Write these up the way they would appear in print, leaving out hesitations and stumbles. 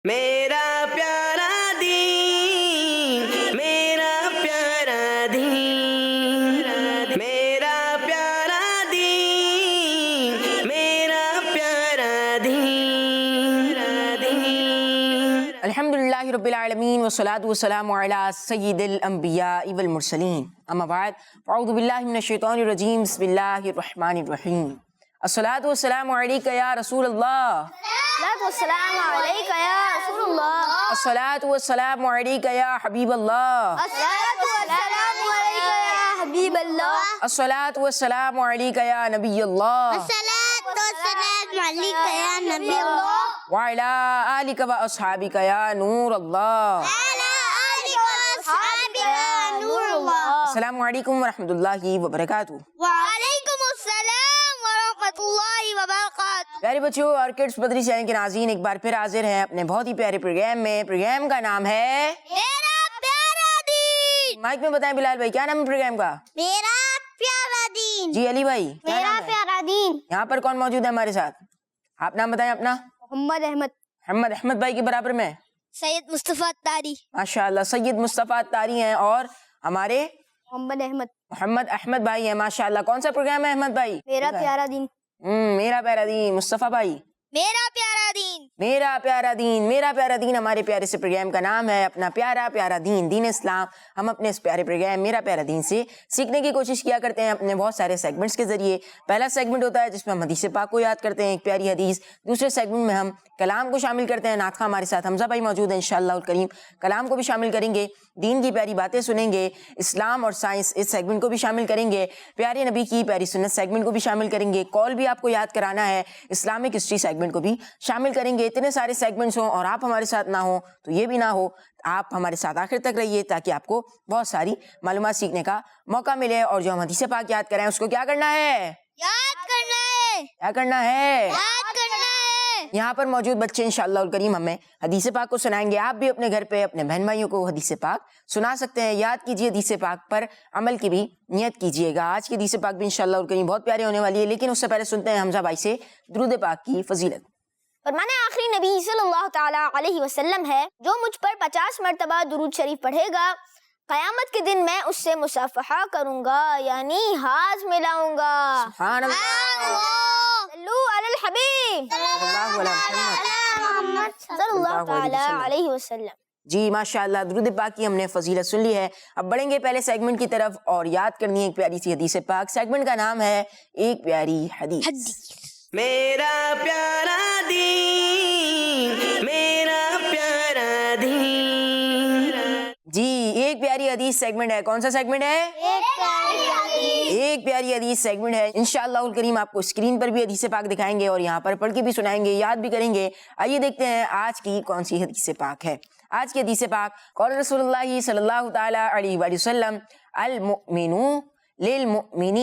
میرا پیارا دین، میرا پیارا دین، میرا پیارا دین، میرا پیارا دین۔ الحمدللہ رب العالمین والصلاة والسلام علی سید الانبیاء والمرسلین، اما بعد فاعوذ باللہ من الشیطان الرجیم، بسم اللہ الرحمن الرحیم۔ الصلاة والسلام علیک یا رسول اللہ، الصلاة والسلام علیک یا رسول اللہ، الصلاة والسلام علیک یا حبیب اللہ، الصلاة والسلام علیک یا حبیب اللہ، الصلاة والسلام علیک یا نبی اللہ، الصلاة والسلام علیک یا نبی اللہ، وعلی آلک و اصحابک یا نور اللہ۔ وعلی آلک و اصحابک یا نور اللہ۔ السلام علیکم ورحمۃ اللہ وبرکاتہ۔ وعلیکم السلام ورحمۃ اللہ وبرکاتہ۔ پیارے بچوں اور کڈس بدری چینل کے ناظرین، ایک بار پھر حاضر ہیں اپنے بہت ہی پیارے پروگرام میں۔ پروگرام کا نام ہے میرا پیارا دین، مائک میں بتائیں بلال بھائی، کیا نام ہے پروگرام کا؟ میرا پیارا دین، جی علی بھائی، کیا میرا نام ہے؟ پیارا دین۔ یہاں پر کون موجود ہے ہمارے ساتھ؟ آپ نام بتائیں اپنا۔ محمد احمد، محمد احمد بھائی کے برابر میں سید مصطفیٰ تاری، ماشاء اللہ سید مصطفیٰ تاری ہیں، اور ہمارے محمد احمد، محمد احمد بھائی ہیں ماشاء اللہ۔ کون سا پروگرام ہے احمد بھائی؟ میرا پیارا دین، میرا پیارا دین۔ مصطفیٰ بھائی، میرا پیارا دین، میرا پیارا دین، میرا پیارا دین ہمارے پیارے سے پروگرام کا نام ہے، اپنا پیارا پیارا دین، دین اسلام۔ ہم اپنے اس پیارے پروگرام میرا پیارا دین سے سیکھنے کی کوشش کیا کرتے ہیں اپنے بہت سارے سیگمنٹس کے ذریعے۔ پہلا سیگمنٹ ہوتا ہے جس میں ہم حدیث پاک کو یاد کرتے ہیں، ایک پیاری حدیث۔ دوسرے سیگمنٹ میں ہم کلام کو شامل کرتے ہیں، ناطقہ ہمارے ساتھ حمزہ بھائی موجود ہیں، انشاءاللہ الکریم کلام کو بھی شامل کریں گے، دین کی پیاری باتیں سنیں گے، اسلام اور سائنس اس سیگمنٹ کو بھی شامل کریں گے، پیارے نبی کی پیاری سنت سیگمنٹ کو بھی شامل کریں گے، کال بھی آپ کو یاد کرانا ہے، اسلامک ہسٹری سیگمنٹ کو بھی شامل کریں گے۔ اتنے سارے سیگمنٹس ہوں اور آپ ہمارے ساتھ نہ ہوں تو یہ بھی نہ ہو، آپ ہمارے ساتھ آخر تک رہیے تاکہ آپ کو بہت ساری معلومات سیکھنے کا موقع ملے۔ اور جو ہم حدیث پاک یاد کریں اس کو کیا کرنا ہے؟ یاد کرنا ہے، کیا کرنا ہے؟ یاد کرنا ہے۔ یہاں پر موجود بچے انشاءاللہ الکریم ہمیں حدیث پاک کو سنائیں گے۔ آپ بھی اپنے گھر پہ اپنے بہن بھائیوں کو حدیث پاک سنا سکتے ہیں۔ یاد کیجیے حدیث پاک پر عمل کی بھی نیت کیجیے گا۔ آج کی حدیث پاک بھی انشاءاللہ الکریم بہت پیاری ہونے والی ہے، لیکن اس سے پہلے سنتے ہیں حمزہ بھائی سے درود پاک کی فضیلت۔ فرمان آخری نبی صلی اللہ تعالیٰ علیہ وسلم ہے، جو مجھ پر 50 مرتبہ درود شریف پڑھے گا، قیامت کے دن میں اس سے مصافحہ کروں گا، یعنی ہاتھ ملاؤں گا۔ سبحان اللہ، صلو علی الحبیب صلی اللہ علیہ محمد۔ صلی اللہ تعالیٰ علیہ وسلم۔ جی ماشاءاللہ، درود پاک کی ہم نے فضیلت سن لی ہے۔ اب بڑھیں گے پہلے سیگمنٹ کی طرف اور یاد کرنی ہے ایک پیاری سی حدیث پاک۔ سیگمنٹ کا نام ہے ایک پیاری حدیث۔ میرا پیارا دین، میرا پیارا دین۔ جی ایک پیاری حدیث سیگمنٹ ہے۔ کون سا سیگمنٹ ہے؟ ایک پیاری حدیث سیگمنٹ ہے۔ انشاءاللہ الکریم آپ کو اسکرین پر بھی حدیث پاک دکھائیں گے اور یہاں پر پڑھ کے بھی سنائیں گے، یاد بھی کریں گے۔ آئیے دیکھتے ہیں آج کی کون سی حدیث پاک ہے۔ آج کی حدیث پاک قول رسول اللہ صلی اللہ تعالیٰ علیہ وآلہ وسلم، المؤمن للمؤمن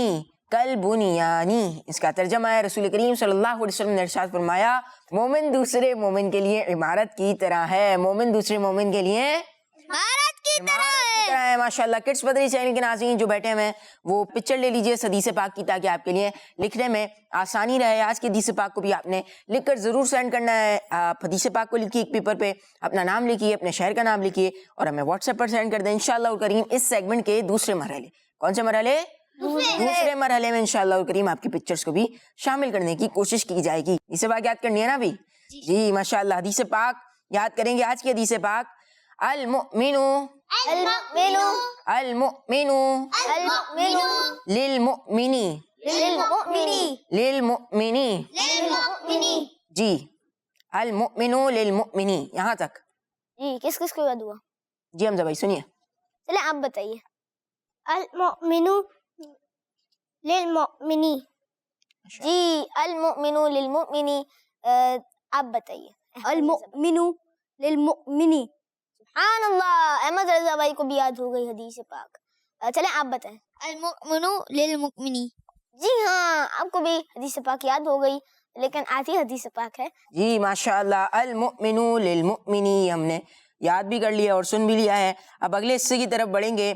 کالبنیانی۔ اس کا ترجمہ ہے، رسول کریم صلی اللہ علیہ وسلم نے ارشاد فرمایا، مومن دوسرے مومن کے لیے عمارت کی طرح ہے۔ مومن دوسرے مومن کے لیے عمارت کی طرح ہے۔ ماشاءاللہ کڈس بدری چینل کے ناظرین جو بیٹھے ہیں وہ پکچر لے لیجئے حدیث پاک کی، تاکہ آپ کے لیے لکھنے میں آسانی رہے۔ آج کی حدیث پاک کو بھی آپ نے لکھ کر ضرور سینڈ کرنا ہے۔ آپ حدیث پاک کو لکھیے ایک پیپر پہ، اپنا نام لکھیے، اپنے شہر کا نام لکھیے اور ہمیں واٹس ایپ پر سینڈ کر دیں۔ انشاءاللہ الکریم اس سیگمنٹ کے دوسرے مرحلے، کون سے مرحلے؟ دوسرے مرحلے میں انشاءاللہ الکریم آپ کی پکچرز کو بھی شامل کرنے کی کوشش کی جائے گی۔ حدیث پاک یاد کرنی ہے نا بھی؟ جی ماشاءاللہ حدیث پاک یاد کریں گے۔ آج کی حدیث پاک، المؤمن المؤمن المؤمن المؤمن للمؤمن للمؤمن للمؤمن للمؤمن۔ جی المؤمن للمؤمن یہاں تک۔ جی کس کس کو یاد ہوا؟ جی حمزہ بھائی سنیے۔ چلے آپ بتائیے۔ المؤمن للمؤمن، جی المؤمن للمؤمن، آپ بتائیے۔ المؤمن للمؤمن، سبحان اللہ، احمد رضا بھائی کو بھی یاد ہو گئی حدیث پاک۔ چلیں آپ بتائیں۔ المؤمن للمؤمن، جی ہاں آپ کو بھی حدیث پاک یاد ہو گئی، لیکن آتی حدیث پاک ہے۔ جی ماشاءاللہ، المؤمن للمؤمن ہم نے یاد بھی کر لیا اور سن بھی لیا ہے۔ اب اگلے حصے کی طرف بڑھیں گے۔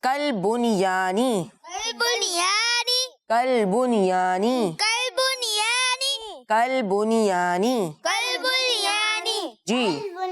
کالبنیانی، کالبنیانی، کالبنیانی، کالبنیانی، کالبنیانی، کالبنیانی، جی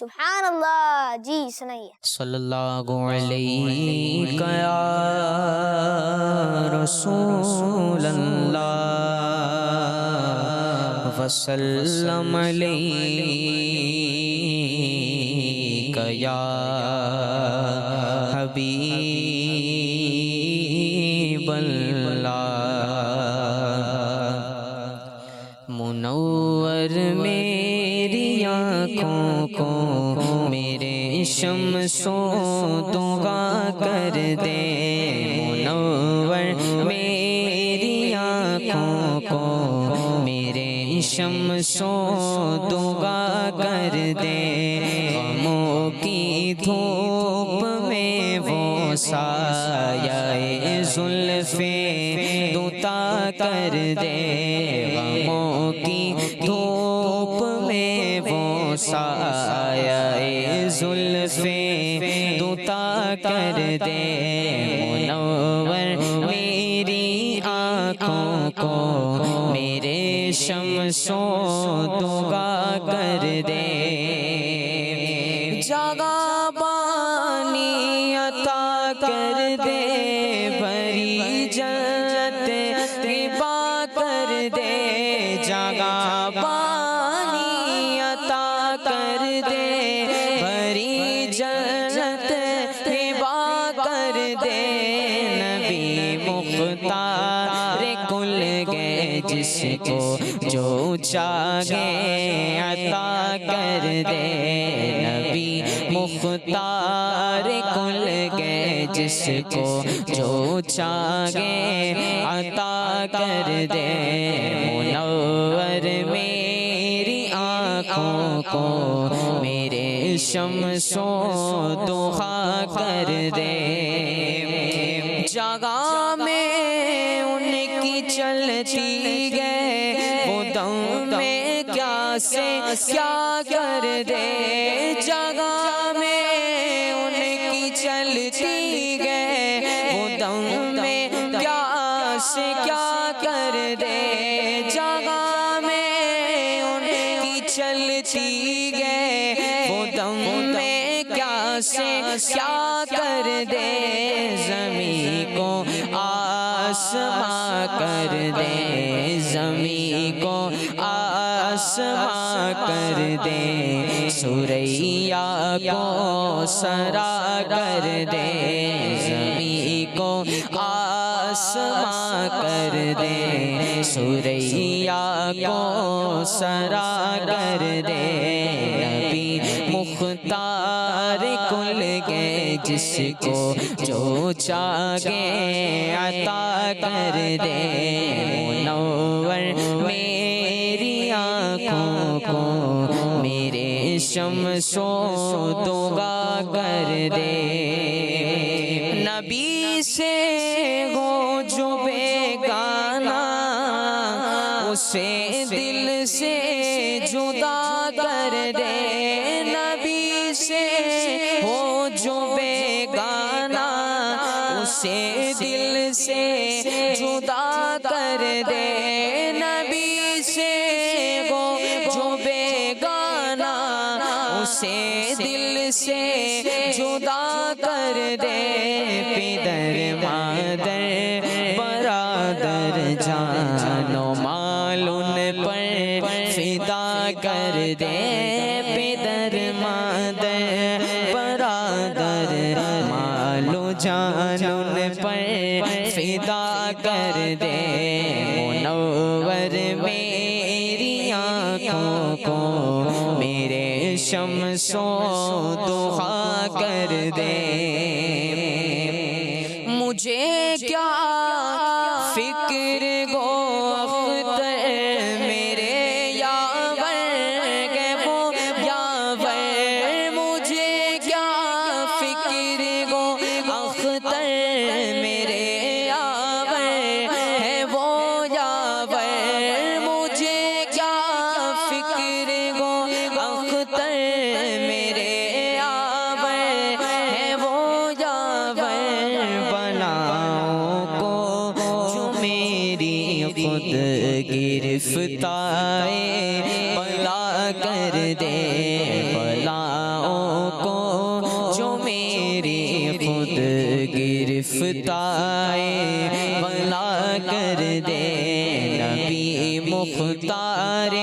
سبحان اللہ. جی سنائیے. صلی اللہ علیہ یا رسول اللہ وسلم علیک یا حبیب اللہ. منور میری آنکھوں کو میرے شمسوں دعا کر دے. منور میری آنکھوں کو میرے شمسوں دعا کر دے. غموں کی دھوپ میں وہ سایہ زلف دوتا کر دے. غموں کی دھوپ میں وہ سایہ زلف دوتا کر دے. منور میری آنکھوں کو میرے شمسوں دعا کر دے. جگہ بانی عطا کر دے بھری جنت ربا کر دے. جگہ بانی عطا کر دے بھری جنت ربا کر دے. نبی مختار کل گئے جس کو جو چاہے عطا کر دے. نبی مختار کل گئے جس کو جو چاہے عطا کر دے. منور میری آنکھوں کو میرے شمسوں دعا کر دے. جگہ میں ان کی چلتی گئے وہ دم میں کیا سے کیا کر دے. جگہ میں ان کی چلتی گئے وہ دم میں کیا سے کیا کر دے. جگہ میں ان کی چلتی گئے وہ دم میں کیا سے کیا کر دے. زمین کو آسماں کر دے. زمین کو آسماں کر دے. سوریا کو سرا کر دے. زمین کو آسماں کر دے. سوریا کو سرا کر دے. نبی مختار کل گئے جس کو جو چاہے عطا کر دے. منور میری آنکھوں کو میرے شمسوں دعا کر دے. نبی سے ہو جو بیگانہ اسے دل سے جدا کر دے. نبی سے ہو جو بیگانہ اسے دل سے جدا کر دے. نبی سے ہو جو بیگانہ اسے دل سے جدا کر دے. پدر مادر برادر جان و مال ان پر فدا کر دے. پدر مادر برادر مال و جان ان پر فدا کر دے. منور میری آنکھوں کو میرے شمسوں دعا کر دے. مجھے کیا فکر گو اختر میرے یاور گے وہ یاور. مجھے کیا فکر گو اختر میرے یاور ہے وہ یاور. مجھے کیا فکر گو اختر میرے یاور ہے وہ یاور. بلاؤں کو جو میری خود گرفتار بلا کر دے. بلاؤں افتائے بلا کر دے نبی مختار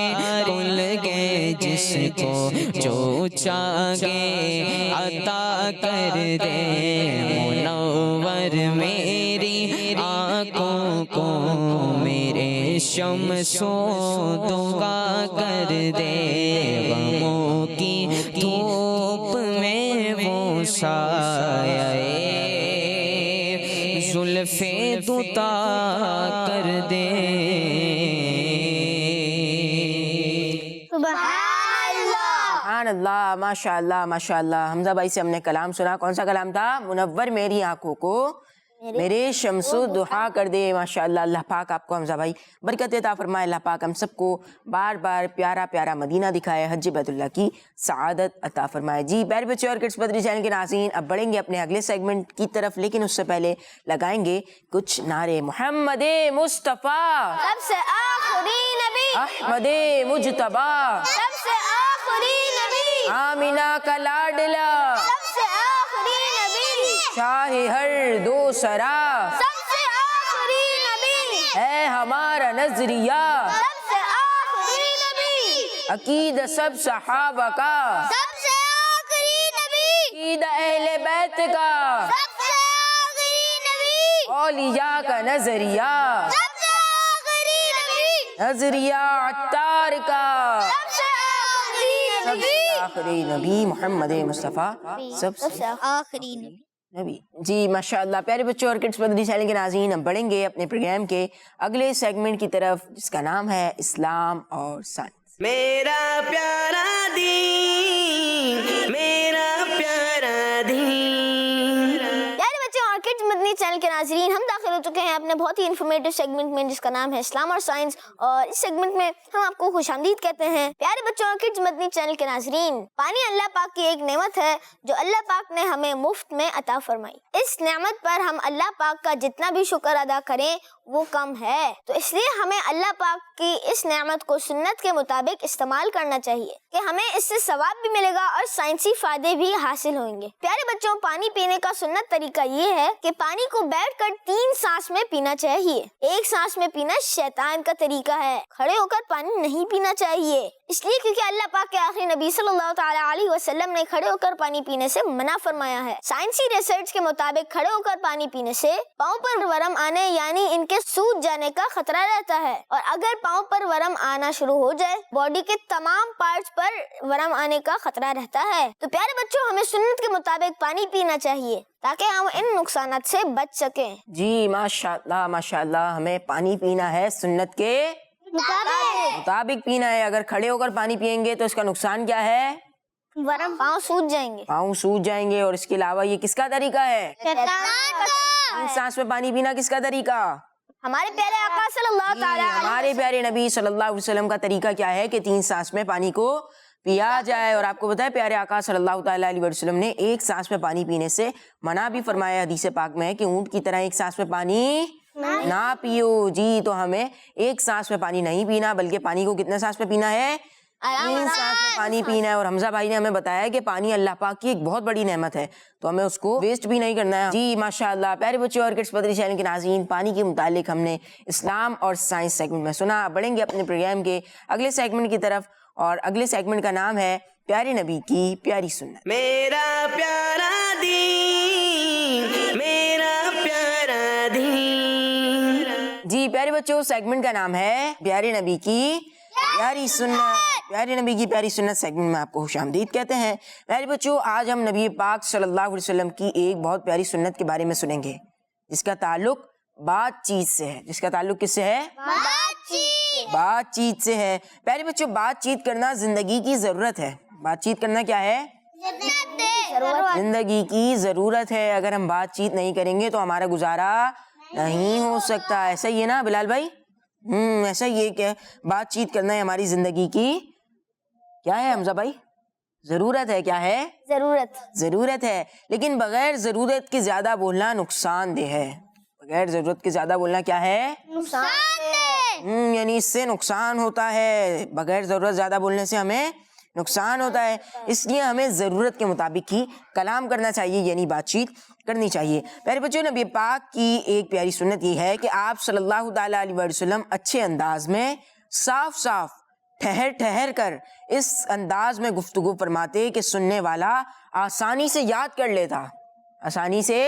کل کے جس کو جو چاہے عطا کر دے منور میری آنکھوں کو میرے شمس و دعا کر دے غموں کی دھوپ میں وہ سایہ زلف دوتا کر دے سبحان اللہ، ماشاء اللہ ماشاء اللہ۔ حمزہ بھائی سے ہم نے کلام سنا، کون سا کلام تھا؟ منور میری آنکھوں کو میرے شمس و ضحیٰ کر دے۔ ماشاء اللہ، اللہ پاک آپ کو حمزہ بھائی برکت عطا فرمائے، اللہ پاک ہم سب کو بار بار پیارا پیارا مدینہ دکھائے، حج بیت اللہ کی سعادت عطا فرمائے۔ جی پیارے بچے اور کڈس بدری چینل کے ناظرین، اب بڑھیں گے اپنے اگلے سیگمنٹ کی طرف، لیکن اس سے پہلے لگائیں گے کچھ نعرے محمد مصطفیٰ سب سے آخری نبی، احمد مجتبیٰ سب سے آخری نبی، آمینہ کا لاڈلا سب سے آخری نبی، شاہ ہر دو سرا سب سے آخری نبی، ہے ہمارا نظریہ سب سے آخری نبی، عقید سب صحابہ کا سب سے آخری نبی، عقید اہل بیت کا سب سے آخری نبی، اولیاء کا نظریہ سب سے آخری نبی، نظریہ عطار کا سب سے آخری سب نبی، سے آخری نبی محمد مصطفیٰ سب سے آخری نبی۔ نبی۔ جی ماشاء اللہ پیارے بچوں اور کڈس بدری چینل کے ناظرین، ہم بڑھیں گے اپنے پروگرام کے اگلے سیگمنٹ کی طرف، جس کا نام ہے اسلام اور سائنس۔ میرا پیارا دین، میرا پیارا دین۔ پیارے بچے اور کڈس مدنی چینل کے ناظرین، ہم داخل ہو چکے ہیں اپنے بہت ہی انفارمیٹیو سیگمنٹ میں، جس کا نام ہے اسلام اور سائنس، اور اس سیگمنٹ میں ہم آپ کو خوش آمدید کہتے ہیں۔ پیارے بچوں اور کڈس مدنی چینل کے ناظرین، پانی اللہ پاک کی ایک نعمت ہے جو اللہ پاک نے ہمیں مفت میں عطا فرمائی۔ اس نعمت پر ہم اللہ پاک کا جتنا بھی شکر ادا کریں وہ کم ہے، تو اس لیے ہمیں اللہ پاک کی اس نعمت کو سنت کے مطابق استعمال کرنا چاہیے کہ ہمیں اس سے ثواب بھی ملے گا اور سائنسی فائدے بھی حاصل ہوئیں گے۔ پیارے بچوں، پانی پینے کا سنت طریقہ یہ ہے کہ پانی کو بیٹھ کر 3 سانس میں پینا چاہیے۔ ایک سانس میں پینا شیطان کا طریقہ ہے، کھڑے ہو کر پانی نہیں پینا چاہیے، اس لیے کیونکہ اللہ پاک کے آخری نبی صلی اللہ تعالیٰ علیہ وسلم نے کھڑے ہو کر پانی پینے سے منع فرمایا ہے۔ سائنسی ریسرچ کے مطابق کھڑے ہو کر پانی پینے سے پاؤں پر ورم آنے یعنی ان کے سوج جانے کا خطرہ رہتا ہے، اور اگر پاؤں پر ورم آنا شروع ہو جائے باڈی کے تمام پارٹس پر ورم آنے کا خطرہ رہتا ہے۔ تو پیارے بچوں، ہمیں سنت کے مطابق پانی پینا چاہیے تاکہ ہم ان نقصانات سے بچ سکیں۔ جی ماشاء اللہ ہمیں پانی پینا ہے سنت کے مطابق پینا ہے۔ اگر کھڑے ہو کر پانی پیئیں گے تو اس کا نقصان کیا ہے؟ ورم پاؤں سوج جائیں گے، پاؤں سوج جائیں گے، اور اس کے علاوہ یہ کس کا طریقہ ہے؟ تین سانس میں پانی پینا کس کا طریقہ؟ ہمارے پیارے آقا صلی اللہ تعالیٰ ہمارے پیارے نبی صلی اللہ علیہ وسلم کا طریقہ کیا ہے کہ 3 سانس میں پانی کو پیا جائے۔ اور آپ کو بتائے پیارے آقا صلی اللہ تعالیٰ علیہ وسلم نے 1 سانس میں پانی پینے سے منع بھی فرمایا حدیث پاک میں کہ اونٹ کی طرح 1 سانس میں پانی نہ پیو۔ جی تو ہمیں 1 سانس میں پانی نہیں پینا، بلکہ پانی کو کتنے سانس میں پینا ہے؟ 3 سانس میں پانی پینا ہے۔ اور حمزہ بھائی نے ہمیں بتایا کہ پانی اللہ پاک کی ایک بہت بڑی نعمت ہے، تو ہمیں اس کو ویسٹ بھی نہیں کرنا ہے۔ جی ماشاءاللہ پیارے بچے اور کڈس بدری چینل کے ناظرین، پانی کے متعلق ہم نے اسلام اور سائنس سیگمنٹ میں سنا۔ بڑھیں گے اپنے پروگرام کے اگلے سیگمنٹ کی طرف، اور اگلے سیگمنٹ کا نام ہے پیارے نبی کی پیاری سنت۔ میرا پیارا دین، میرا پیارا دین۔ جی پیارے بچوں، سیگمنٹ کا نام ہے پیارے نبی کی پیاری سنت۔ پیارے نبی کی پیاری سنت سیگمنٹ میں آپ کو خوش آمدید کہتے ہیں۔ پیارے بچوں، آج ہم نبی پاک صلی اللہ علیہ وسلم کی ایک بہت پیاری سنت کے بارے میں سنیں گے، جس کا تعلق بات چیت سے ہے۔ جس کا تعلق کس سے ہے؟ بات چیت سے ہے۔ پیارے بچوں، بات چیت کرنا زندگی کی ضرورت ہے۔ بات چیت کرنا کیا ہے؟ زندگی کی ضرورت ہے۔ اگر ہم بات چیت نہیں کریں گے تو ہمارا گزارا نہیں ہو سکتا۔ ایسا ہی ہے نا بلال بھائی؟ ایسا ہی ہے کہ بات چیت کرنا ہے ہماری زندگی کی کیا ہے حمزہ بھائی؟ ضرورت ہے۔ کیا ہے؟ ضرورت ہے۔ لیکن بغیر ضرورت کے زیادہ بولنا نقصان دہ ہے۔ بغیر ضرورت کے زیادہ بولنا کیا ہے؟ یعنی اس سے نقصان ہوتا ہے۔ بغیر ضرورت زیادہ بولنے سے ہمیں نقصان ہوتا ہے، اس لیے ہمیں ضرورت کے مطابق ہی کلام کرنا چاہیے، یعنی بات چیت کرنی چاہیے۔ پیارے بچوں، نبی پاک کی ایک پیاری سنت یہ ہے کہ آپ صلی اللہ تعالیٰ علیہ وسلم اچھے انداز میں صاف صاف ٹھہر ٹھہر کر اس انداز میں گفتگو فرماتے کہ سننے والا آسانی سے یاد کر لیتا، آسانی سے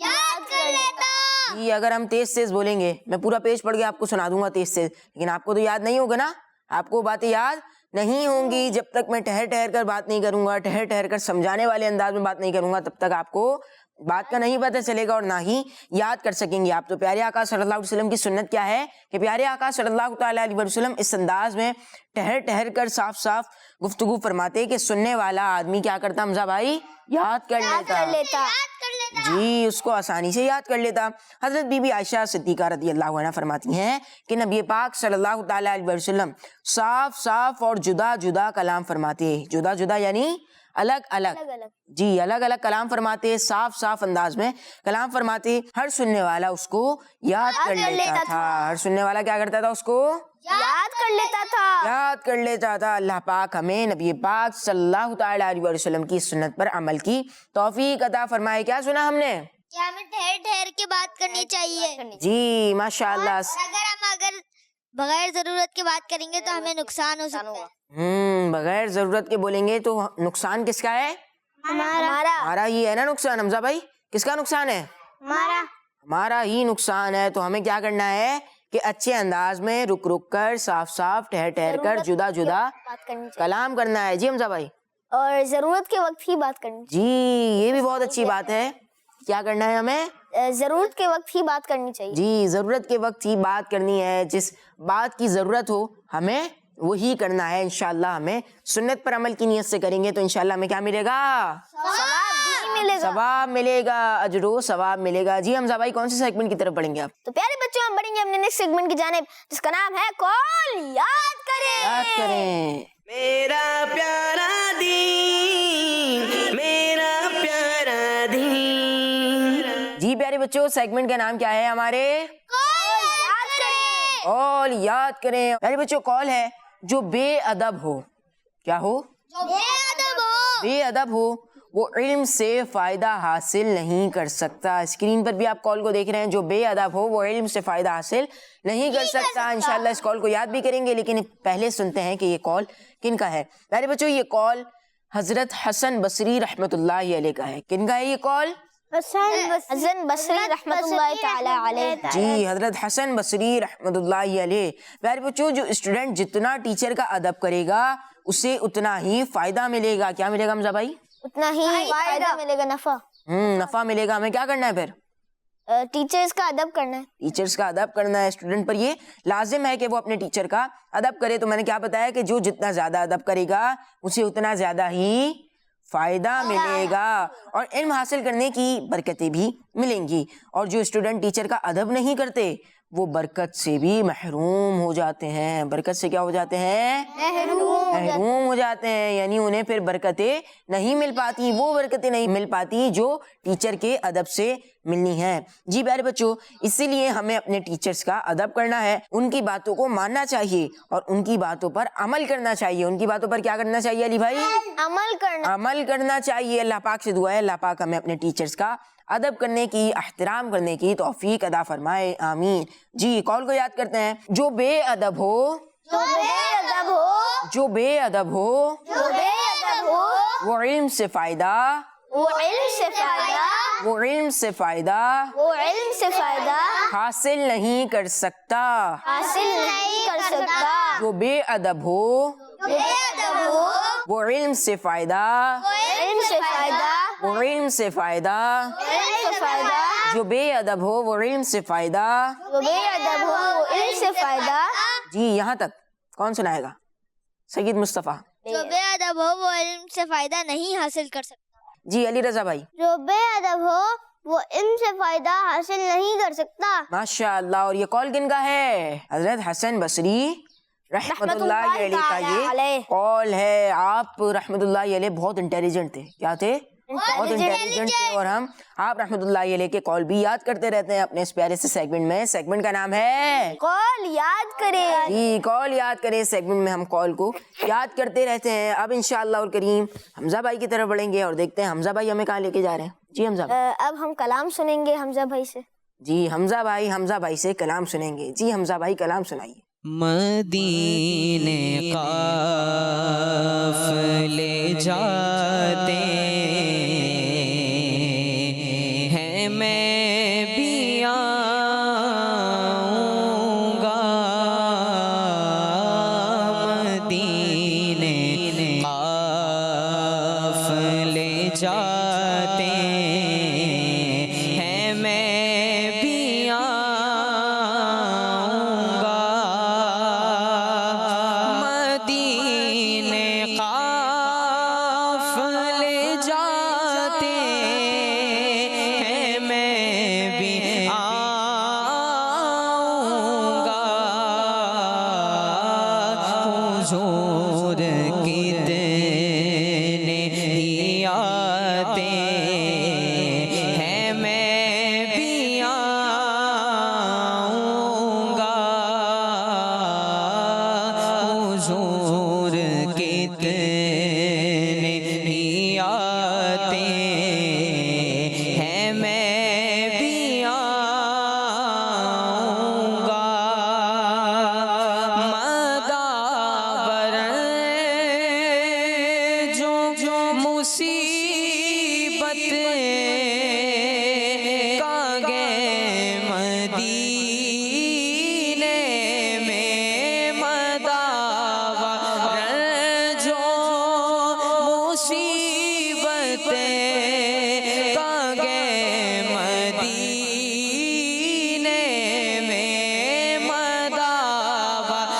یاد کر لیتا۔ جی اگر ہم تیز تیز بولیں گے، میں پورا پیج پڑھ کے آپ کو سنا دوں گا تیز تیز، لیکن آپ کو تو یاد نہیں ہوگا نا، آپ کو باتیں یاد نہیں ہوں گی جب تک میں ٹھہر ٹھہر کر بات نہیں کروں گا، ٹھہر ٹھہر کر سمجھانے والے انداز میں بات نہیں کروں گا، تب تک آپ کو بات کا نہیں پتہ چلے گا اور نہ ہی یاد کر سکیں گے آپ۔ تو پیارے آقا صلی اللہ علیہ وسلم کی سنت کیا ہے کہ پیارے آقا صلی اللہ تعالیٰ علیہ وسلم اس انداز میں ٹھہر ٹھہر کر صاف صاف گفتگو فرماتے کہ سننے والا آدمی کیا کرتا حمزہ بھائی؟ یاد کر لیتا، جی اس کو آسانی سے یاد کر لیتا۔ حضرت بی بی عائشہ صدیقہ رضی اللہ عنہ فرماتی ہیں کہ نبی پاک صلی اللہ تعالیٰ علیہ وسلم صاف صاف اور جدا جدا کلام فرماتے، جدا جدا یعنی الگ الگ، جی الگ الگ کلام فرماتے، صاف صاف انداز میں کلام فرماتے، ہر سننے والا اس کو یاد کر لیتا تھا، ہر سننے والا کیا کرتا تھا؟ اس کو یاد کر لیتا تھا، یاد کر لیتا تھا۔ اللہ پاک ہمیں نبی پاک صلی اللہ تعالیٰ علیہ وسلم کی سنت پر عمل کی توفیق عطا فرمائے۔ کیا سنا ہم نے کہ ہمیں ٹھہر ٹھہر کے بات کرنی چاہیے، جی ماشاءاللہ۔ اگر بغیر ضرورت کے بات کریں گے تو ہمیں نقصان ہو سکتا ہے۔ بغیر ضرورت کے بولیں گے تو نقصان کس کا ہے؟ ہمارا ہی ہے نا نقصان حمزہ بھائی، کس کا نقصان ہے؟ ہمارا ہی نقصان ہے۔ تو ہمیں کیا کرنا ہے کہ اچھے انداز میں رک رک کر صاف صاف ٹھہر ٹھہر کر جدا جدا بات کرنی چاہیے کلام کرنا ہے۔ جی حمزہ بھائی، اور ضرورت کے وقت ہی بات کرنی جی یہ بھی بہت اچھی بات ہے۔ کیا کرنا ہے ہمیں؟ چاہیے، ضرورت کے وقت ہی بات کرنی چاہیے۔ جی ضرورت کے وقت ہی بات کرنی ہے، جس بات کی ضرورت ہو ہمیں وہی کرنا ہے۔ انشاءاللہ ہمیں سنت پر عمل کی نیت سے کریں گے تو انشاءاللہ ہمیں کیا ملے گا؟ ثواب ملے گا، اجر و ثواب ملے گا۔ جی حمزہ بھائی کون سے سیگمنٹ کی طرف پڑھیں گے آپ؟ تو پیارے بچوں ہم بڑھیں گے اپنے نیکسٹ سیگمنٹ کی جانب جس کا نام ہے کال یاد کریں۔ یاد کریں۔ میرا پیارا دین، میرا پیارا دین۔ جی پیارے بچوں سیگمنٹ کا نام کیا ہے ہمارے؟ کال یاد کریں۔ کال یاد کریں۔ پیارے بچوں کال ہے جو بے ادب ہو، کیا ہو؟ جو بے ادب ہو، بے ادب ہو وہ علم سے فائدہ حاصل نہیں کر سکتا۔ اسکرین پر بھی آپ کال کو دیکھ رہے ہیں، جو بے ادب ہو وہ علم سے فائدہ حاصل نہیں کر سکتا۔ انشاءاللہ اس کال کو یاد بھی کریں گے، لیکن پہلے سنتے ہیں کہ یہ کال کن کا ہے۔ پیارے بچوں یہ کال حضرت حسن بصری رحمۃ اللہ علیہ کا ہے۔ کن کا ہے یہ کال؟ حسن بصری رحمۃ اللہ تعالی علیہ۔ جی حضرت حسن بصری رحمۃ اللہ علیہ۔ پیارے بچوں جو اسٹوڈنٹ جتنا ٹیچر کا ادب کرے گا اسے اتنا ہی فائدہ ملے گا۔ کیا ملے گا حمزہ بھائی؟ اتنا ہی فائدہ ملے گا، نفع، نفع ملے گا۔ ہمیں کیا کرنا ہے پھر؟ ٹیچرز کا ادب کرنا ہے، ٹیچرز کا ادب کرنا ہے۔ اسٹوڈنٹ پر یہ لازم ہے کہ وہ اپنے ٹیچر کا ادب کرے۔ تو میں نے کیا بتایا کہ جو جتنا زیادہ ادب کرے گا اسے اتنا زیادہ ہی فائدہ ملے گا اور علم حاصل کرنے کی برکتیں بھی ملیں گی۔ اور جو اسٹوڈنٹ ٹیچر کا ادب نہیں کرتے وہ برکت سے بھی محروم ہو جاتے ہیں۔ برکت سے کیا ہو جاتے ہیں؟ محروم ہو جاتے ہیں، یعنی انہیں پھر برکتیں نہیں مل پاتی، وہ برکتیں نہیں مل پاتی جو ٹیچر کے ادب سے ملنی ہیں۔ جی پیارے بچوں اسی لیے ہمیں اپنے ٹیچرز کا ادب کرنا ہے، ان کی باتوں کو ماننا چاہیے اور ان کی باتوں پر عمل کرنا چاہیے۔ ان کی باتوں پر کیا کرنا چاہیے علی بھائی؟ عمل کرنا چاہیے۔ اللہ پاک سے دعا ہے اللہ پاک ہمیں اپنے ٹیچرز کا ادب کرنے کی، احترام کرنے کی توفیق عطا فرمائے، آمین۔ جی کال کو یاد کرتے ہیں۔ جو بے ادب ہو، جو بے ادب ہو، جو بے ادب ہو جو بے ادب ہو، وہ علم سے فائدہ، وہ علم سے فائدہ، وہ علم سے فائدہ وہ علم سے فائدہ حاصل نہیں کر سکتا۔ حاصل نہیں کر سکتا۔ جو بے ادب ہو جو بے ادب ہو، وہ علم سے فائدہ، وہ علم سے فائدہ، وہ علم سے فائدہ، علم سے فائدہ، جو بے ادب ہو وہ علم سے فائدہ۔ جو بے ادب ہو، وہ علم سے فائدہ۔ جی یہاں تک کون سنائے گا؟ سید مصطفیٰ۔ جو بے ادب ہو وہ علم سے فائدہ نہیں حاصل کر سکتا۔ جی علی رضا بھائی۔ جو بے ادب ہو وہ علم سے فائدہ حاصل نہیں کر سکتا۔ ماشاء اللہ۔ اور یہ کال کن کا ہے؟ حضرت حسن بصری رحمت اللہ علیہ کا یہ کال ہے۔ آپ رحمت اللہ علیہ بہت انٹیلیجنٹ تھے، کیا تھے؟ بہت انٹیلیجنٹ تھے، اور ہم آپ رحمتہ اللہ علیہ کے قول بھی یاد کرتے رہتے ہیں اپنے اس پیارے سے سیگمنٹ میں. سیگمنٹ کا نام ہے قول یاد کرے. جی قول یاد کرے. سیگمنٹ میں ہم قول کو یاد کرتے رہتے ہیں. اب انشاءاللہ الکریم حمزہ بھائی کی طرف بڑھیں گے اور دیکھتے ہیں حمزہ بھائی ہمیں کہاں لے کے جا رہے ہیں. جی حمزہ بھائی. اب ہم کلام سنیں گے حمزہ بھائی سے. جی حمزہ بھائی سے کلام سنیں گے. جی حمزہ بھائی کلام سنائیے. مدینے قافلے جاتے ہیں، میں بھی آؤں گا. مدینے قافلے جاتے ہیں، میں بھی آؤں گا. مدینے قافلے جاتے ہیں، میں بھی آؤں گا. حضور کتنے ہی آتے ہیں، میں بھی آؤں گا. حضور کتنے ہی آتے ہیں، میں بھی آؤں گا. مداور جو مصیبت کا گے مدینے میں. مداور جو مصیبت کا گے مدینے میں. مداور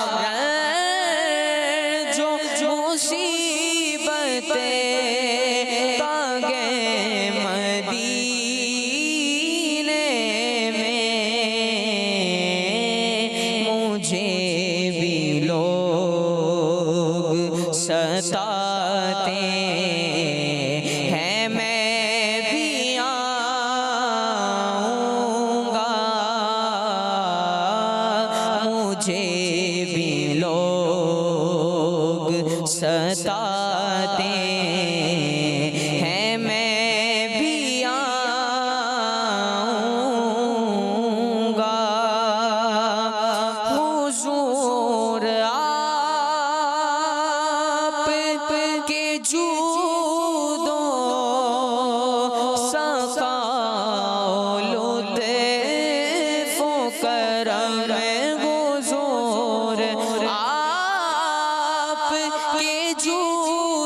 جو مصیبت کا گے مدینے میں. مجھے بھی لوگ ستاتے ہیں، میں بھی آؤں گا. مجھے بھی لوگ ستاتے ہیں، میں بھی آؤں گا. حضور آپ کے جود و سخا و لطف و کرم. حضور آپ کے جود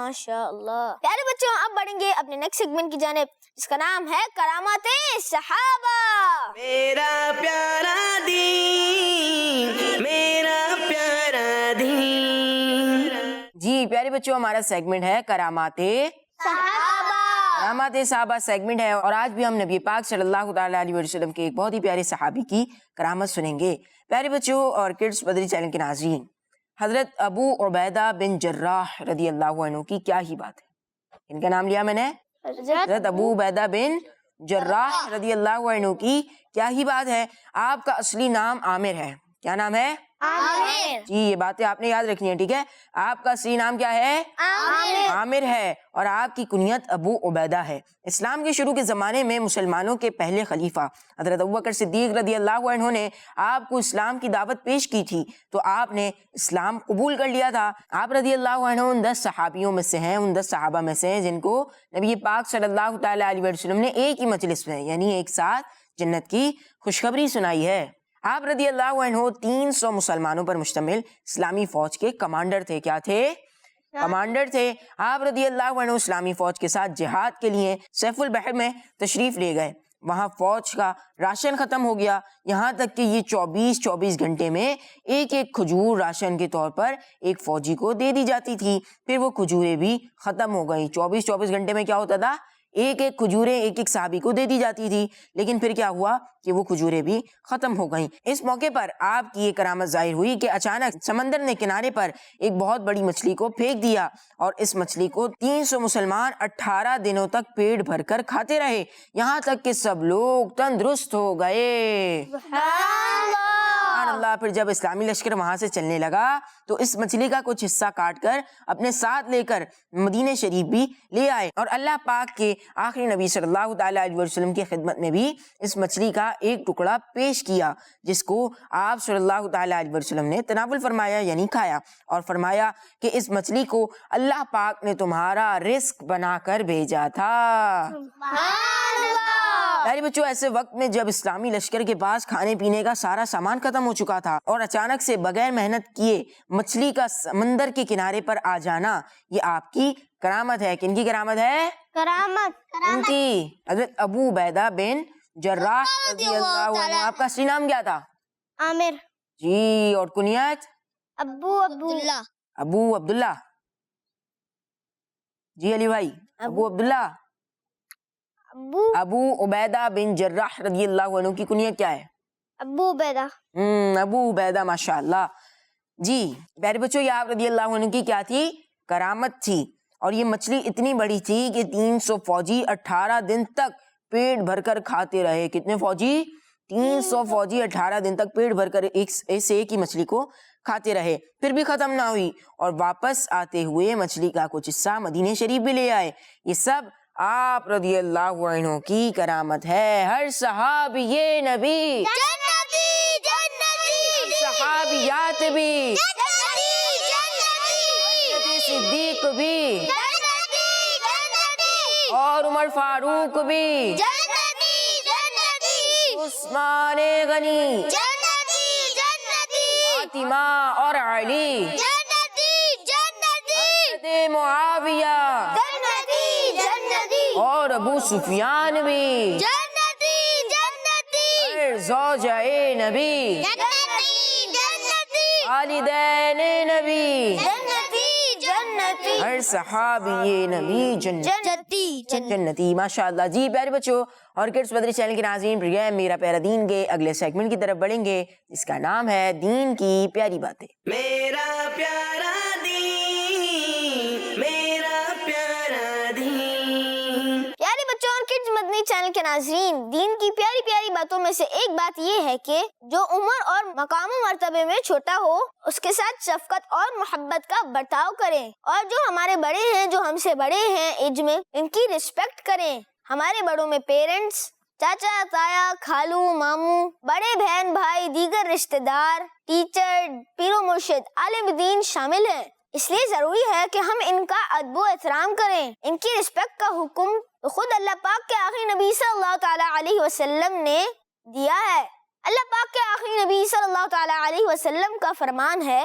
ماشاء اللہ. پیارے بچوں اب بڑھیں گے اپنے نیکسٹ سیگمنٹ کی جانب جس کا نام ہے کرامات صحابہ. میرا پیارا دین، میرا پیارا دین. جی پیارے بچوں ہمارا سیگمنٹ ہے کرامات صحابہ. کرامات صحابہ سیگمنٹ ہے اور آج بھی ہم نبی پاک صلی اللہ تعالیٰ علیہ وسلم کے ایک بہت ہی پیارے صحابی کی کرامت سنیں گے. پیارے بچوں اور کڈس بدری چینل کے ناظرین، حضرت ابو عبیدہ بن جراح رضی اللہ عنہ کی کیا ہی بات ہے. ان کا نام لیا میں نے، حضرت ابو عبیدہ بن جراح رضی اللہ عنہ کی کیا ہی بات ہے. آپ کا اصلی نام عامر ہے. کیا نام ہے؟ عامر. جی یہ باتیں آپ نے یاد رکھنی ہے، ٹھیک ہے. آپ کا اصلی نام کیا ہے؟ عامر ہے اور آپ کی کنیت ابو عبیدہ ہے. اسلام کے شروع کے زمانے میں مسلمانوں کے پہلے خلیفہ حضرت ابوبکر صدیق رضی اللہ عنہ نے آپ کو اسلام کی دعوت پیش کی تھی تو آپ نے اسلام قبول کر لیا تھا. آپ رضی اللہ عنہ ان 10 صحابیوں میں سے ہیں، ان 10 صحابہ میں سے ہیں جن کو نبی پاک صلی اللہ تعالیٰ علیہ وسلم نے ایک ہی مجلس میں یعنی ایک ساتھ جنت کی خوشخبری سنائی ہے. آپ رضی اللہ عنہ 300 مسلمانوں پر مشتمل اسلامی فوج کے کمانڈر تھے. کیا تھے؟ کمانڈر تھے. آپ رضی اللہ عنہ اسلامی فوج کے ساتھ جہاد کے لیے سیف البحر میں تشریف لے گئے. وہاں فوج کا راشن ختم ہو گیا، یہاں تک کہ یہ 24 گھنٹے میں ایک کھجور راشن کے طور پر ایک فوجی کو دے دی جاتی تھی. پھر وہ کھجوریں بھی ختم ہو گئی. 24 گھنٹے میں کیا ہوتا تھا؟ ایک کھجوریں ایک صحابی کو دے دی جاتی تھی. لیکن پھر کیا ہوا کہ وہ کھجوریں بھی ختم ہو گئیں. اس موقع پر آپ کی یہ کرامت ظاہر ہوئی کہ اچانک سمندر نے کنارے پر ایک بہت بڑی مچھلی کو پھینک دیا اور اس مچھلی کو 300 مسلمان 18 دنوں تک پیٹ بھر کر کھاتے رہے، یہاں تک کہ سب لوگ تندرست ہو گئے. سبحان اللہ. پھر جب اسلامی لشکر وہاں سے چلنے لگا تو اس مچھلی کا کچھ حصہ کاٹ کر اپنے ساتھ لے کر مدینہ شریف بھی لے آئے اور اللہ پاک کے آخری نبی صلی اللہ تعالیٰ علیہ وسلم کی خدمت میں بھی اس مچھلی کا ایک ٹکڑا پیش کیا جس کو آپ صلی اللہ تعالیٰ علیہ وسلم نے تناول فرمایا یعنی کھایا اور فرمایا کہ اس مچھلی کو اللہ پاک نے تمہارا رزق بنا کر بھیجا تھا. پیارے بچوں ایسے وقت میں جب اسلامی لشکر کے پاس کھانے پینے کا سارا سامان ختم ہو چکا تھا اور اچانک سے بغیر محنت کیے مچھلی کا سمندر کے کنارے پر آ جانا یہ آپ کی کرامت ہے. کن کی کرامت ہے؟ ان کی. حضرت ابو عبیدہ بن جراح رضی اللہ عنہ. آپ کا اصلی نام کیا تھا؟ عامر. جی اور کنیت؟ ابو عبداللہ. ابو عبداللہ. جی علی بھائی ابو عبداللہ. ابو عبیدہ بن جراح رضی اللہ عنہ کی کنیت کیا ہے؟ ابو عبیدہ. ابو عبیدہ. ماشاء اللہ. جی پیارے بچوں یہ آپ رضی اللہ عنہ کی کیا تھی؟ کرامت تھی. اور یہ مچھلی اتنی بڑی تھی کہ 300 فوجی 18 دن تک پیٹ بھر کر کھاتے رہے. کتنے فوجی؟ 300 فوجی 18 دن تک پیٹ بھر کر ایک ہی مچھلی کو کھاتے رہے. پھر بھی ختم نہ ہوئی اور واپس آتے ہوئے مچھلی کا کچھ حصہ مدینہ شریف بھی لے آئے. یہ سب آپ رضی اللہ عنہ کی کرامت ہے. ہر صحابی نبی جنتی جنتی. صحابیات بھی، صدیق بھی جنتی جنتی. اور عمر فاروق بھی، جنتی جنتی. عثمان غنی، جنتی جنتی. فاطمہ اور علی، جنتی جنتی. حضرت معاویہ جنتی جنتی. اور ابو سفیان بھی، جنتی جنتی. ہر زوجہ نبی، جنتی جنتی. والدین نبی، جنتی جنتی. ہر صحابی نبی جنتی جنتی. ماشاء اللہ. جی پیارے بچوں اور کڈس بدری چینل کے ناظرین پروگرام میرا پیارا دین کے اگلے سیگمنٹ کی طرف بڑھیں گے جس کا نام ہے دین کی پیاری باتیں. میرا پیارا دین، میرا پیارا دین. پیارے بچوں اور کڈز مدنی چینل کے ناظرین، دین کی پیاری پیاری باتوں میں سے ایک بات یہ ہے کہ جو عمر اور مقام و مرتبے میں چھوٹا ہو اس کے ساتھ شفقت اور محبت کا برتاؤ کریں، اور جو ہمارے بڑے ہیں، جو ہم سے بڑے ہیں ایج میں، ان کی رسپیکٹ کریں. ہمارے بڑوں میں پیرنٹس، چاچا تایا، خالو ماموں، بڑے بہن بھائی، دیگر رشتہ دار، ٹیچر، پیر و مرشد، عالم دین شامل ہیں. اس لیے ضروری ہے کہ ہم ان کا ادب و احترام کریں. ان کی رسپیکٹ کا حکم خود اللہ پاک کے آخری نبی صلی اللہ تعالیٰ علیہ وسلم نے دیا ہے. اللہ پاک کے آخری نبی صلی اللہ تعالیٰ علیہ وسلم کا فرمان ہے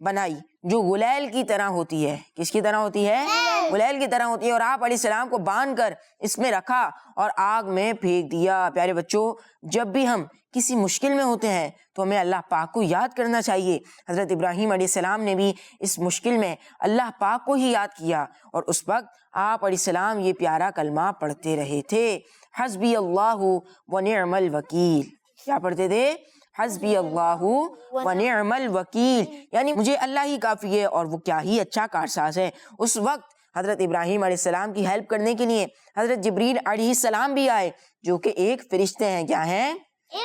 بنائی جو غلیل کی طرح ہوتی ہے. کس کی طرح ہوتی ہے؟ غلیل کی طرح ہوتی ہے. اور آپ علیہ السلام کو باندھ کر اس میں رکھا اور آگ میں پھینک دیا. پیارے بچوں، جب بھی ہم کسی مشکل میں ہوتے ہیں تو ہمیں اللہ پاک کو یاد کرنا چاہیے. حضرت ابراہیم علیہ السلام نے بھی اس مشکل میں اللہ پاک کو ہی یاد کیا اور اس وقت آپ علیہ السلام یہ پیارا کلمہ پڑھتے رہے تھے، حسبی اللہ و نعم الوکیل. کیا پڑھتے تھے؟ حسبی اللہ و نعم الوکیل، یعنی مجھے اللہ ہی کافی ہے اور وہ کیا ہی اچھا کارساز ہے. اس وقت حضرت ابراہیم علیہ السلام کی ہیلپ کرنے کے لیے حضرت جبریل علیہ السلام بھی آئے، جو کہ ایک فرشتے ہیں. کیا ہیں؟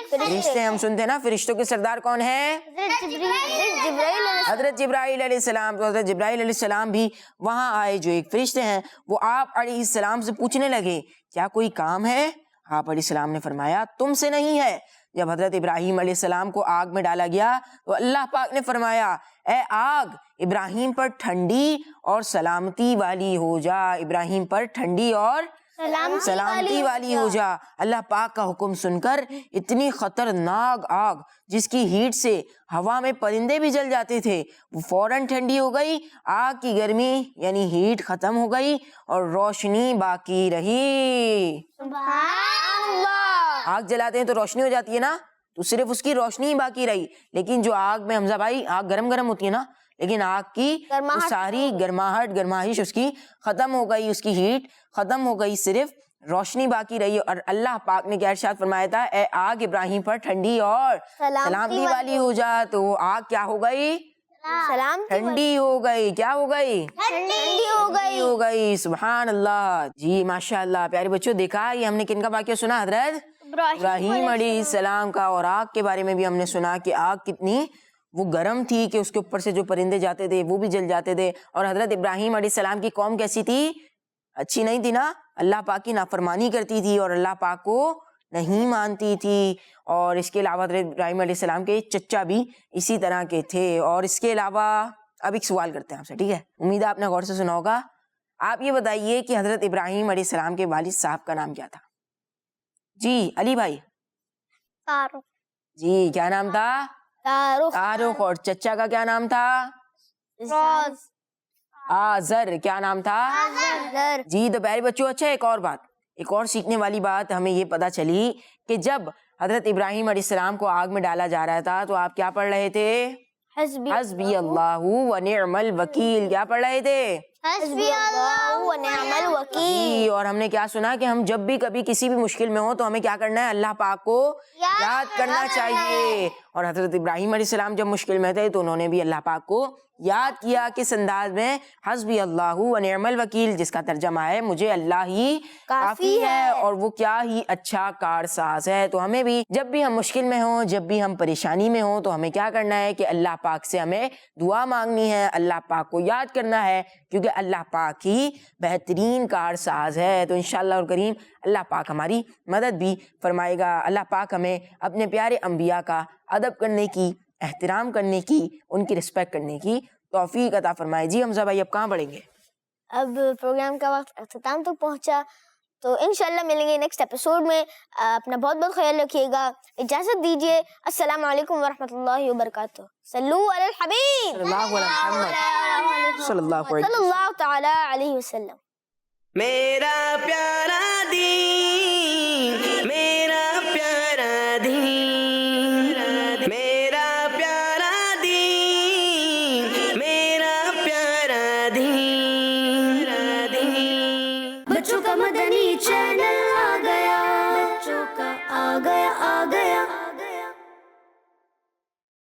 فرشتے. ہم سنتے ہیں نا فرشتوں کے سردار کون ہیں؟ حضرت جبرائیل علیہ السلام. تو حضرت جبرائیل علیہ السلام بھی وہاں آئے جو ایک فرشتے ہیں. وہ آپ علیہ السلام سے پوچھنے لگے کیا کوئی کام ہے؟ آپ علیہ السلام نے فرمایا تم سے نہیں ہے. جب حضرت ابراہیم علیہ السلام کو آگ میں ڈالا گیا تو اللہ پاک نے فرمایا اے آگ ابراہیم پر ٹھنڈی اور سلامتی والی ہو جا. ابراہیم پر ٹھنڈی اور سلامتی والی ہو جا. اللہ پاک کا حکم سن کر اتنی خطرناک آگ جس کی ہیٹ سے ہوا میں پرندے بھی جل جاتے تھے وہ فوراً ٹھنڈی ہو گئی. آگ کی گرمی یعنی ہیٹ ختم ہو گئی اور روشنی باقی رہی. آگ جلاتے ہیں تو روشنی ہو جاتی ہے نا، تو صرف اس کی روشنی ہی باقی رہی. لیکن جو آگ میں حمزہ بھائی آگ گرم ہوتی ہے نا، لیکن آگ کی ساری گرماہٹ اس کی ختم ہو گئی، اس کی ہیٹ ختم ہو گئی، صرف روشنی باقی رہی. اور اللہ پاک نے کیا ارشاد فرمایا تھا اے آگ ابراہیم پر ٹھنڈی اور سلامتی والی ہو جا. تو وہ آگ کیا ہو گئی؟ ٹھنڈی ہو گئی. کیا ہو گئی؟ ٹھنڈی ہو گئی. سبحان اللہ. جی ماشاء اللہ. پیارے بچوں دیکھا یہ ہم نے کن کا واقعہ سنا؟ حضرت ابراہیم علیہ السلام کا. اور آگ کے بارے میں بھی ہم نے سنا کہ آگ کتنی وہ گرم تھی کہ اس کے اوپر سے جو پرندے جاتے تھے وہ بھی جل جاتے تھے. اور حضرت ابراہیم علیہ السلام کی قوم کیسی تھی؟ اچھی نہیں تھی نا، اللہ پاک کی نافرمانی کرتی تھی اور اللہ پاک کو نہیں مانتی تھی. اور اس کے علاوہ حضرت ابراہیم علیہ السلام کے چچا بھی اسی طرح کے تھے. اور اس کے علاوہ اب ایک سوال کرتے ہیں آپ سے، ٹھیک ہے؟ امید ہے آپ نے غور سے سنا ہوگا. آپ یہ بتائیے کہ حضرت ابراہیم علیہ السلام کے والد صاحب کا نام کیا تھا؟ جی علی بھائی. جی کیا نام تھا؟ تارق. اور چچا کا کیا نام تھا؟ آزر. کیا نام تھا؟ جی. تو پیارے بچوں اچھا ایک اور بات، ایک اور سیکھنے والی بات ہمیں یہ پتا چلی کہ جب حضرت ابراہیم علیہ السلام کو آگ میں ڈالا جا رہا تھا تو آپ کیا پڑھ رہے تھے؟ حسبی اللہ و نعم الوکیل. کیا پڑھ رہے تھے؟ حسبی اللہ و نعم الوکیل. اور ہم نے کیا سنا کہ ہم جب بھی کبھی کسی بھی مشکل میں ہوں تو ہمیں کیا کرنا ہے؟ اللہ پاک کو یاد کرنا چاہیے. اور حضرت ابراہیم علیہ السلام جب مشکل میں تھے تو انہوں نے بھی اللہ پاک کو یاد کیا. کس انداز میں؟ حسبی اللہ و نعم الوکیل، جس کا ترجمہ ہے مجھے اللہ ہی کافی ہے اور وہ کیا ہی اچھا کارساز ہے. تو ہمیں بھی جب بھی ہم مشکل میں ہوں، جب بھی ہم پریشانی میں ہوں تو ہمیں کیا کرنا ہے کہ اللہ پاک سے ہمیں دعا مانگنی ہے، اللہ پاک کو یاد کرنا ہے، کیونکہ اللہ پاک ہی بہترین کارساز ہے. تو انشاءاللہ الکریم اللہ پاک ہماری مدد بھی فرمائے گا. اللہ پاک ہمیں اپنے پیارے انبیاء کا ادب کرنے کی، احترام کرنے کی، ان کی رسپیکٹ کرنے کی توفیق عطا فرمائے. جی حمزہ بھائی اب کہاں پڑھیں گے؟ اب پروگرام کا وقت اختتام تک پہنچا، تو انشاءاللہ ملیں گے نیکسٹ ایپیسوڈ میں. اپنا بہت بہت خیال رکھیے گا. اجازت دیجیے. السلام علیکم ورحمۃ اللہ وبرکاتہ. صلو علی الحبیب صلی اللہ علیہ محمد صلی اللہ تعالی علیہ وسلم. میرا پیارا دین، میرا پیارا دین، میرا پیارا دین، میرا پیارا دین. بچوں کا مدنی چینل